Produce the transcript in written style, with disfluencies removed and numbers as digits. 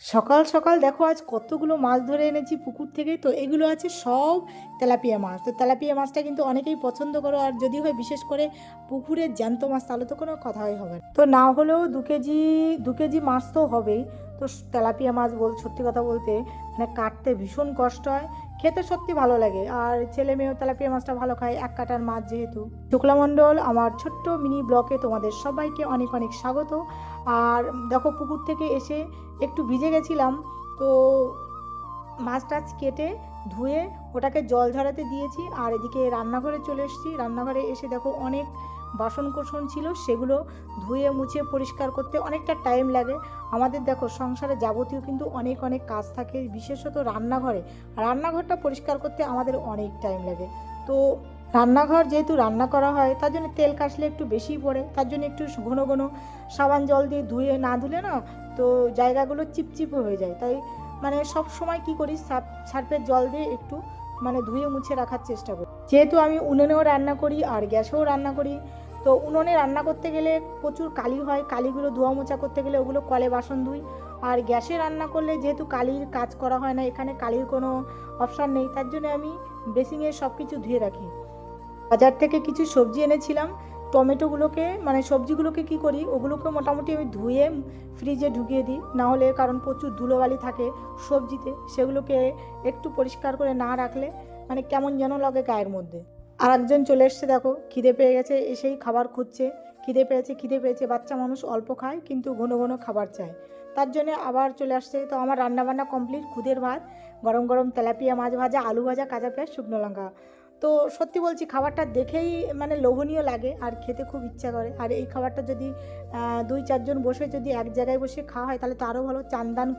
সকাল সকাল দেখো আজ কতগুলো মাছ ধরে এনেছি পুকুর থেকে। তো এগুলো আছে সব তেলাপিয়া মাছ। তো তেলাপিয়া মাছটা কিন্তু অনেকেই পছন্দ করো, আর যদি হয় বিশেষ করে পুকুরের জ্যান্ত মাছ তাহলে তো কোনো কথাই হবে না। তো না হলেও 2 কেজি মাছ তো হবেই। তো তেলাপিয়া মাছ সত্যি কথা বলতে মানে কাটতে ভীষণ কষ্ট হয়, খেতে সত্যি ভালো লাগে, আর ছেলে মেয়েও তেলাপিয়া মাছটা ভালো খায়, এক কাটার মাছ যেহেতু। শুক্লামণ্ডল আমার ছোট্ট মিনি ব্লকে তোমাদের সবাইকে অনেক অনেক স্বাগত। আর দেখো পুকুর থেকে এসে একটু ভিজে গেছিলাম, তো মাছ টাছ কেটে ধুয়ে ওটাকে জল ঝরাতে দিয়েছি, আর এদিকে রান্নাঘরে চলে এসেছি। রান্নাঘরে এসে দেখো অনেক বাসন কোসন ছিল, সেগুলো ধুয়ে মুছে পরিষ্কার করতে অনেকটা টাইম লাগে। আমাদের দেখো সংসারে যাবতীয় কিন্তু অনেক অনেক কাজ থাকে, বিশেষত রান্নাঘরটা পরিষ্কার করতে আমাদের অনেক টাইম লাগে। তো রান্নাঘর যেহেতু রান্না করা হয় তার জন্য তেল কাশলে একটু বেশিই পড়ে, তার জন্য একটু ঘন ঘন সাবান জল দিয়ে ধুলে না তো জায়গাগুলো চিপচিপে হয়ে যায়। তাই মানে সব সময় কি করি, সার্ফের জল দিয়ে একটু মানে ধুয়ে মুছে রাখার চেষ্টা করি। যেহেতু আমি উনুনেও রান্না করি আর গ্যাসেও রান্না করি, তো উনুনে রান্না করতে গেলে প্রচুর কালি হয়, কালিগুলো ধোয়া মোছা করতে গেলে ওগুলো কলে বাসন ধুই। আর গ্যাসে রান্না করলে যেহেতু কালির কাজ করা হয় না, এখানে কালির কোনো অপশান নেই, তার জন্য আমি বেসিংয়ে সব কিছু ধুয়ে রাখি। বাজার থেকে কিছু সবজি এনেছিলাম, টমেটোগুলোকে মানে সবজিগুলোকে কি করি, ওগুলোকে মোটামুটি আমি ধুয়ে ফ্রিজে ঢুকিয়ে দিই, না হলে কারণ প্রচুর ধুলোবালি থাকে সবজিতে, সেগুলোকে একটু পরিষ্কার করে না রাখলে মানে কেমন যেন লাগে গায়ের মধ্যে। আর একজন চলে এসছে, দেখো খিদে পেয়ে গেছে, এসেই খাবার খুঁজছে। খিদে পেয়েছে, বাচ্চা মানুষ অল্প খায় কিন্তু ঘন ঘন খাবার চায়, তার জন্য আবার চলে আসছে। তো আমার রান্নাবান্না কমপ্লিট, খুদের ভাত, গরম গরম তেলাপিয়া মাছ ভাজা, আলু ভাজা, কাঁচা পেঁয়াজ, শুকনো লঙ্কা। তো সত্যি বলছি খাবারটা দেখেই মানে লোভনীয় লাগে আর খেতে খুব ইচ্ছা করে। আর এই খাবারটা যদি 2-4 জন বসে যদি এক জায়গায় বসে খাওয়া হয় তাহলে তো আরও ভালো, চান্দান